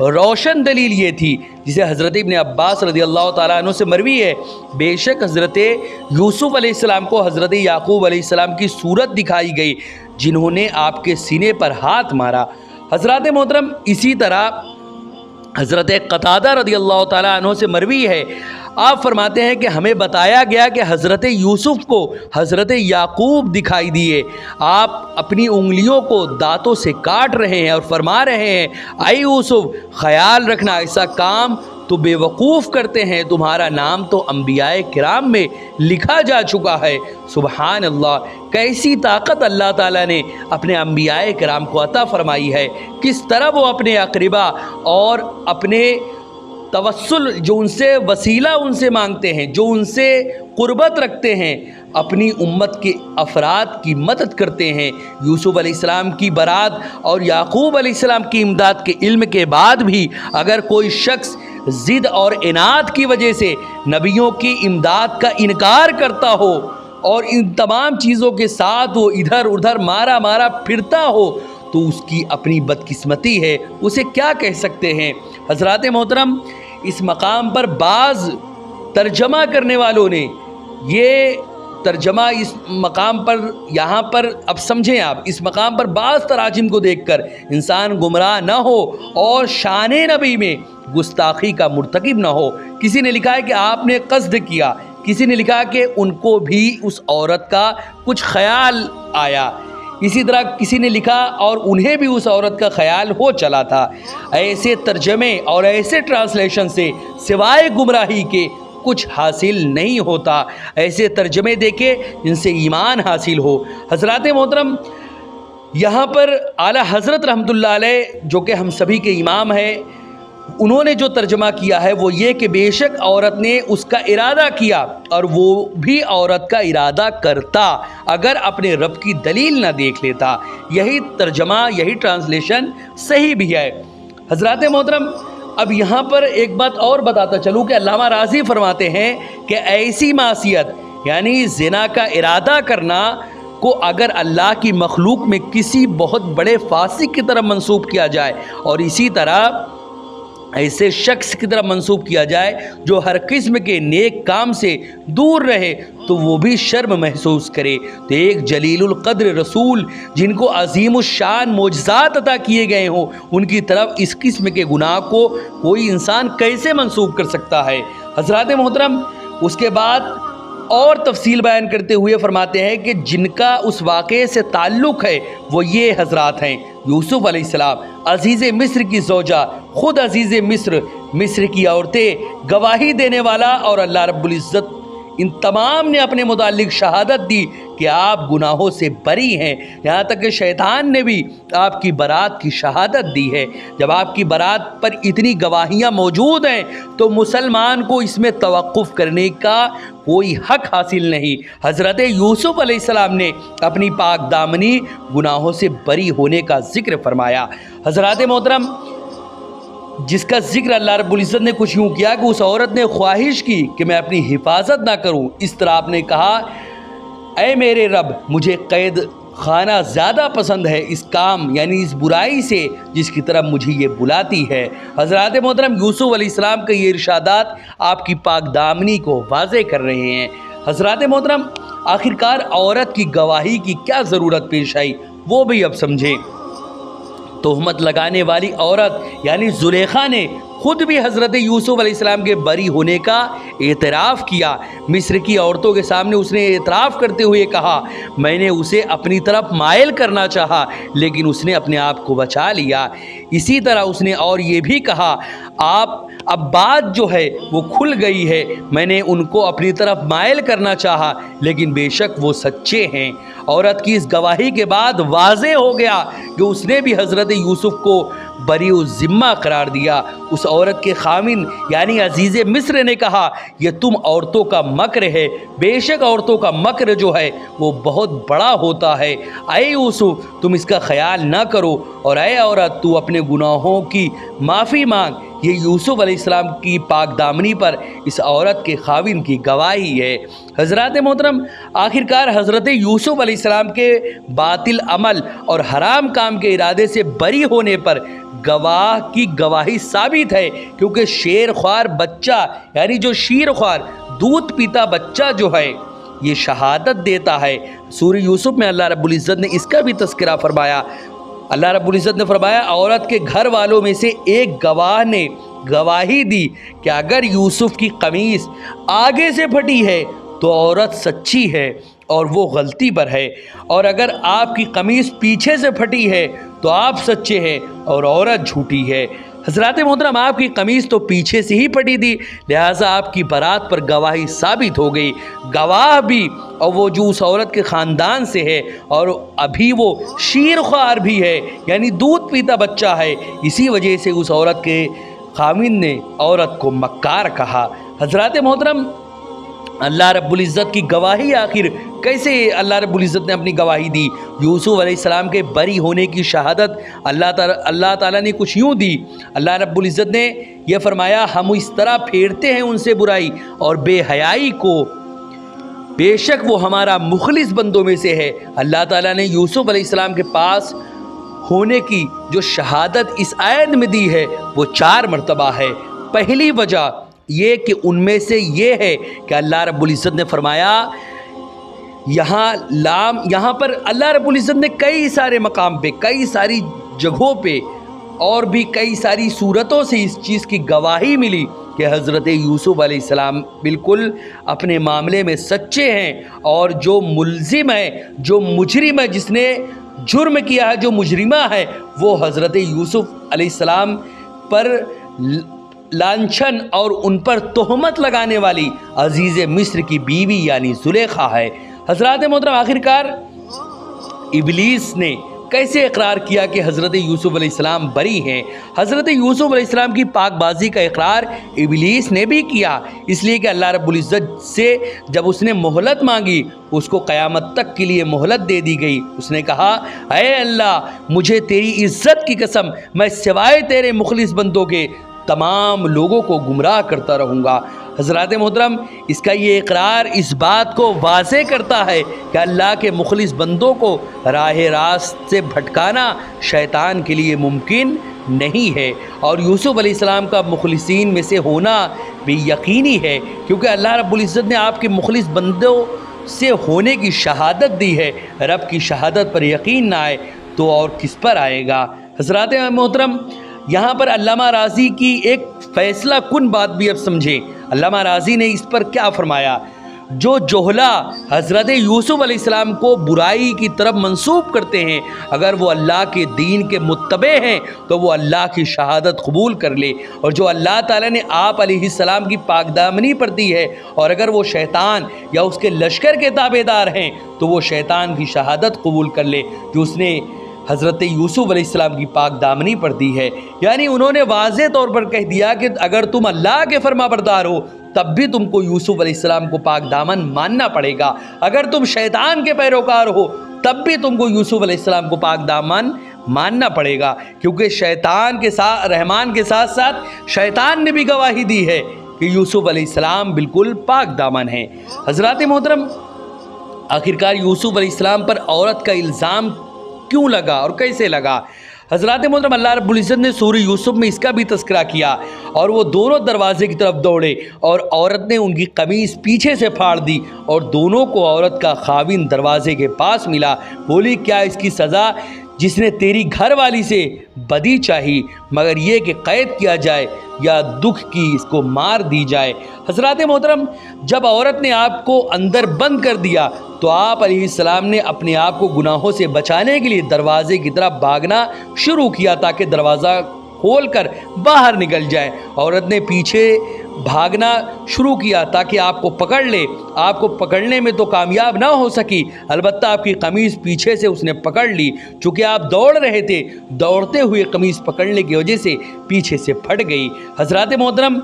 روشن دلیل یہ تھی جسے حضرت ابن عباس رضی اللہ تعالیٰ عنہ سے مروی ہے، بے شک حضرت یوسف علیہ السلام کو حضرت یعقوب علیہ السلام کی صورت دکھائی گئی جنہوں نے آپ کے سینے پر ہاتھ مارا۔ حضرات محترم، اسی طرح حضرت قتادہ رضی اللہ تعالیٰ عنہ سے مروی ہے، آپ فرماتے ہیں کہ ہمیں بتایا گیا کہ حضرت یوسف کو حضرت یعقوب دکھائی دیے، آپ اپنی انگلیوں کو دانتوں سے کاٹ رہے ہیں اور فرما رہے ہیں، اے یوسف خیال رکھنا، ایسا کام تو بے وقوف کرتے ہیں، تمہارا نام تو انبیاء کرام میں لکھا جا چکا ہے۔ سبحان اللہ، کیسی طاقت اللہ تعالیٰ نے اپنے انبیاء کرام کو عطا فرمائی ہے، کس طرح وہ اپنے اقربا اور اپنے توسل جو ان سے وسیلہ ان سے مانگتے ہیں، جو ان سے قربت رکھتے ہیں، اپنی امت کے افراد کی مدد کرتے ہیں۔ یوسف علیہ السلام کی برات اور یعقوب علیہ السلام کی امداد کے علم کے بعد بھی اگر کوئی شخص ضد اور عناد کی وجہ سے نبیوں کی امداد کا انکار کرتا ہو اور ان تمام چیزوں کے ساتھ وہ ادھر ادھر مارا پھرتا ہو تو اس کی اپنی بدقسمتی ہے، اسے کیا کہہ سکتے ہیں۔ حضرات محترم، اس مقام پر بعض ترجمہ کرنے والوں نے یہ ترجمہ اس مقام پر یہاں پر اب سمجھیں آپ، اس مقام پر بعض تراجم کو دیکھ کر انسان گمراہ نہ ہو اور شان نبی میں گستاخی کا مرتکب نہ ہو۔ کسی نے لکھا ہے کہ آپ نے قصد کیا، کسی نے لکھا کہ ان کو بھی اس عورت کا کچھ خیال آیا، اسی طرح کسی نے لکھا اور انہیں بھی اس عورت کا خیال ہو چلا تھا۔ ایسے ترجمے اور ایسے ٹرانسلیشن سے سوائے گمراہی کے کچھ حاصل نہیں ہوتا۔ ایسے ترجمے دیکھے جن سے ایمان حاصل ہو۔ حضرات محترم، یہاں پر اعلیٰ حضرت رحمۃ اللہ علیہ جو کہ ہم سبھی کے امام ہیں، انہوں نے جو ترجمہ کیا ہے وہ یہ کہ بے شک عورت نے اس کا ارادہ کیا اور وہ بھی عورت کا ارادہ کرتا اگر اپنے رب کی دلیل نہ دیکھ لیتا۔ یہی ترجمہ، یہی ٹرانسلیشن صحیح بھی ہے۔ حضرات محترم، اب یہاں پر ایک بات اور بتاتا چلوں کہ علامہ راضی فرماتے ہیں کہ ایسی معصیت یعنی زنا کا ارادہ کرنا کو اگر اللہ کی مخلوق میں کسی بہت بڑے فاسق کی طرف منسوب کیا جائے اور اسی طرح ایسے شخص کی طرف منسوب کیا جائے جو ہر قسم کے نیک کام سے دور رہے تو وہ بھی شرم محسوس کرے، تو ایک جلیل القدر رسول جن کو عظیم الشان معجزات عطا کیے گئے ہوں ان کی طرف اس قسم کے گناہ کو کوئی انسان کیسے منسوب کر سکتا ہے۔ حضرات محترم، اس کے بعد اور تفصیل بیان کرتے ہوئے فرماتے ہیں کہ جن کا اس واقعے سے تعلق ہے وہ یہ حضرات ہیں: یوسف علیہ السلام، عزیز مصر کی زوجہ، خود عزیز مصر، مصر کی عورتیں، گواہی دینے والا اور اللہ رب العزت، ان تمام نے اپنے متعلق شہادت دی کہ آپ گناہوں سے بری ہیں، یہاں تک کہ شیطان نے بھی آپ کی برات کی شہادت دی ہے۔ جب آپ کی برات پر اتنی گواہیاں موجود ہیں تو مسلمان کو اس میں توقف کرنے کا کوئی حق حاصل نہیں۔ حضرت یوسف علیہ السلام نے اپنی پاک دامنی گناہوں سے بری ہونے کا ذکر فرمایا۔ حضرات محترم، جس کا ذکر اللہ رب العزت نے کچھ یوں کیا کہ اس عورت نے خواہش کی کہ میں اپنی حفاظت نہ کروں، اس طرح آپ نے کہا، اے میرے رب، مجھے قید خانہ زیادہ پسند ہے اس کام یعنی اس برائی سے جس کی طرف مجھے یہ بلاتی ہے۔ حضرات محترم، یوسف علیہ السلام کے یہ ارشادات آپ کی پاک دامنی کو واضح کر رہے ہیں۔ حضرات محترم، آخرکار عورت کی گواہی کی کیا ضرورت پیش آئی وہ بھی اب سمجھیں۔ تہمت لگانے والی عورت یعنی زلیخا نے خود بھی حضرت یوسف علیہ السلام کے بری ہونے کا اعتراف کیا۔ مصر کی عورتوں کے سامنے اس نے اعتراف کرتے ہوئے کہا، میں نے اسے اپنی طرف مائل کرنا چاہا لیکن اس نے اپنے آپ کو بچا لیا۔ اسی طرح اس نے اور یہ بھی کہا، اب بات جو ہے وہ کھل گئی ہے، میں نے ان کو اپنی طرف مائل کرنا چاہا لیکن بے شک وہ سچے ہیں۔ عورت کی اس گواہی کے بعد واضح ہو گیا کہ اس نے بھی حضرت یوسف کو بری و ذمہ قرار دیا۔ اس عورت کے خامن یعنی عزیز مصر نے کہا، یہ تم عورتوں کا مکر ہے، بے شک عورتوں کا مکر جو ہے وہ بہت بڑا ہوتا ہے۔ اے یوسف، تم اس کا خیال نہ کرو، اور اے عورت، تو اپنے گناہوں کی معافی مانگ، یہ یوسف علیہ السلام کی پاک دامنی پر اس عورت کے خاوند کی گواہی ہے۔ حضرات محترم، آخرکار حضرت یوسف علیہ السلام کے باطل عمل اور حرام کام کے ارادے سے بری ہونے پر گواہ کی گواہی ثابت ہے، کیونکہ شیر خوار بچہ، یعنی جو شیر خوار دودھ پیتا بچہ جو ہے یہ شہادت دیتا ہے۔ سورہ یوسف میں اللہ رب العزت نے اس کا بھی تذکرہ فرمایا۔ اللہ رب العزت نے فرمایا عورت کے گھر والوں میں سے ایک گواہ نے گواہی دی کہ اگر یوسف کی قمیص آگے سے پھٹی ہے تو عورت سچی ہے اور وہ غلطی پر ہے، اور اگر آپ کی قمیص پیچھے سے پھٹی ہے تو آپ سچے ہیں اور عورت جھوٹی ہے۔ حضرات محترم، آپ کی قمیص تو پیچھے سے ہی پھٹی تھی، لہٰذا آپ کی برات پر گواہی ثابت ہو گئی۔ گواہ بھی، اور وہ جو اس عورت کے خاندان سے ہے، اور ابھی وہ شیر خوار بھی ہے، یعنی دودھ پیتا بچہ ہے، اسی وجہ سے اس عورت کے خاوند نے عورت کو مکار کہا۔ حضرات محترم، اللہ رب العزت کی گواہی آخر کیسے اللہ رب العزت نے اپنی گواہی دی؟ یوسف علیہ السلام کے بری ہونے کی شہادت اللہ تعالیٰ نے کچھ یوں دی۔ اللہ رب العزت نے یہ فرمایا ہم اس طرح پھیرتے ہیں ان سے برائی اور بے حیائی کو، بے شک وہ ہمارا مخلص بندوں میں سے ہے۔ اللہ تعالیٰ نے یوسف علیہ السلام کے پاس ہونے کی جو شہادت اس آیت میں دی ہے وہ 4 مرتبہ ہے۔ پہلی وجہ یہ کہ ان میں سے یہ ہے کہ اللہ رب العزت نے فرمایا، یہاں پر اللہ رب العزت نے کئی سارے مقام پہ، کئی ساری جگہوں پہ اور بھی کئی ساری صورتوں سے اس چیز کی گواہی ملی کہ حضرت یوسف علیہ السلام بالکل اپنے معاملے میں سچے ہیں، اور جو ملزم ہے، جو مجرم ہے، جس نے جرم کیا ہے، جو مجرمہ ہے، وہ حضرت یوسف علیہ السلام پر لانچھن اور ان پر تہمت لگانے والی عزیز مصر کی بیوی یعنی زلیخا ہے۔ حضرات محترم، آخرکار ابلیس نے کیسے اقرار کیا کہ حضرت یوسف علیہ السلام بری ہیں؟ حضرت یوسف علیہ السلام کی پاک بازی کا اقرار ابلیس نے بھی کیا، اس لیے کہ اللہ رب العزت سے جب اس نے مہلت مانگی، اس کو قیامت تک کے لیے مہلت دے دی گئی۔ اس نے کہا، اے اللہ، مجھے تیری عزت کی قسم، میں سوائے تیرے مخلص بندوں کے تمام لوگوں کو گمراہ کرتا رہوں گا۔ حضرات محترم، اس کا یہ اقرار اس بات کو واضح کرتا ہے کہ اللہ کے مخلص بندوں کو راہ راست سے بھٹکانا شیطان کے لیے ممکن نہیں ہے، اور یوسف علیہ السلام کا مخلصین میں سے ہونا بھی یقینی ہے، کیونکہ اللہ رب العزت نے آپ کے مخلص بندوں سے ہونے کی شہادت دی ہے۔ رب کی شہادت پر یقین نہ آئے تو اور کس پر آئے گا؟ حضرات محترم، یہاں پر علامہ راضی کی ایک فیصلہ کن بات بھی اب سمجھیں۔ علامہ راضی نے اس پر کیا فرمایا؟ جو جوہلا حضرت یوسف علیہ السلام کو برائی کی طرف منسوب کرتے ہیں، اگر وہ اللہ کے دین کے متبع ہیں تو وہ اللہ کی شہادت قبول کر لے، اور جو اللہ تعالیٰ نے آپ علیہ السلام کی پاک دامنی پر دی ہے، اور اگر وہ شیطان یا اس کے لشکر کے تابع دار ہیں تو وہ شیطان کی شہادت قبول کر لے جو اس نے حضرت یوسف علیہ السلام کی پاک دامنی پر دی ہے۔ یعنی انہوں نے واضح طور پر کہہ دیا کہ اگر تم اللہ کے فرما بردار ہو تب بھی تم کو یوسف علیہ السلام کو پاک دامن ماننا پڑے گا، اگر تم شیطان کے پیروکار ہو تب بھی تم کو یوسف علیہ السلام کو پاک دامن ماننا پڑے گا، کیونکہ شیطان کے ساتھ رحمان کے ساتھ ساتھ شیطان نے بھی گواہی دی ہے کہ یوسف علیہ السلام بالکل پاک دامن ہیں۔ حضرات محترم، آخرکار یوسف علیہ السلام پر عورت کا الزام کیوں لگا اور کیسے لگا؟ حضرات محترم، اللہ رب العزت نے سورہ یوسف میں اس کا بھی تذکرہ کیا، اور وہ دونوں دروازے کی طرف دوڑے اور عورت نے ان کی قمیص پیچھے سے پھاڑ دی، اور دونوں کو عورت کا خاوند دروازے کے پاس ملا۔ بولی، کیا اس کی سزا جس نے تیری گھر والی سے بدی چاہی، مگر یہ کہ قید کیا جائے یا دکھ کی اس کو مار دی جائے؟ حضرات محترم، جب عورت نے آپ کو اندر بند کر دیا تو آپ علیہ السلام نے اپنے آپ کو گناہوں سے بچانے کے لیے دروازے کی طرف بھاگنا شروع کیا تاکہ دروازہ کھول کر باہر نکل جائے۔ عورت نے پیچھے بھاگنا شروع کیا تاکہ آپ کو پکڑ لے۔ آپ کو پکڑنے میں تو کامیاب نہ ہو سکی، البتہ آپ کی قمیص پیچھے سے اس نے پکڑ لی۔ چونکہ آپ دوڑ رہے تھے، دوڑتے ہوئے قمیص پکڑنے کی وجہ سے پیچھے سے پھٹ گئی۔ حضرات محترم،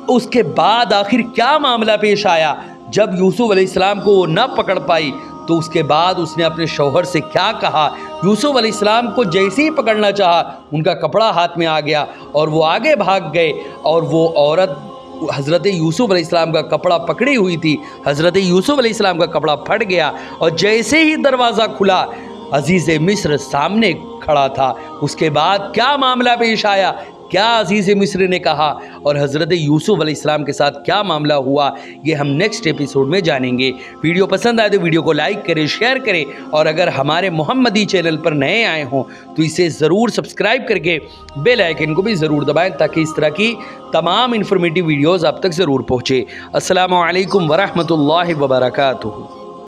اس کے بعد آخر کیا معاملہ پیش آیا؟ جب یوسف علیہ السلام کو وہ نہ پکڑ پائی تو اس کے بعد اس نے اپنے شوہر سے کیا کہا، یوسف علیہ السلام کو جیسے ہی پکڑنا چاہا ان کا کپڑا ہاتھ میں آ گیا اور وہ آگے بھاگ گئے، اور وہ عورت حضرت یوسف علیہ السلام کا کپڑا پکڑی ہوئی تھی، حضرت یوسف علیہ السلام کا کپڑا پھٹ گیا، اور جیسے ہی دروازہ کھلا عزیز مصر سامنے کھڑا تھا۔ اس کے بعد کیا معاملہ پیش آیا، کیا عزیز مصر نے کہا اور حضرت یوسف علیہ السلام کے ساتھ کیا معاملہ ہوا، یہ ہم نیکسٹ ایپیسوڈ میں جانیں گے۔ ویڈیو پسند آئے تو ویڈیو کو لائک کریں، شیئر کریں، اور اگر ہمارے محمدی چینل پر نئے آئے ہوں تو اسے ضرور سبسکرائب کر کے بیل آئیکن کو بھی ضرور دبائیں تاکہ اس طرح کی تمام انفارمیٹیو ویڈیوز آپ تک ضرور پہنچے۔ السلام علیکم ورحمۃ اللہ وبرکاتہ۔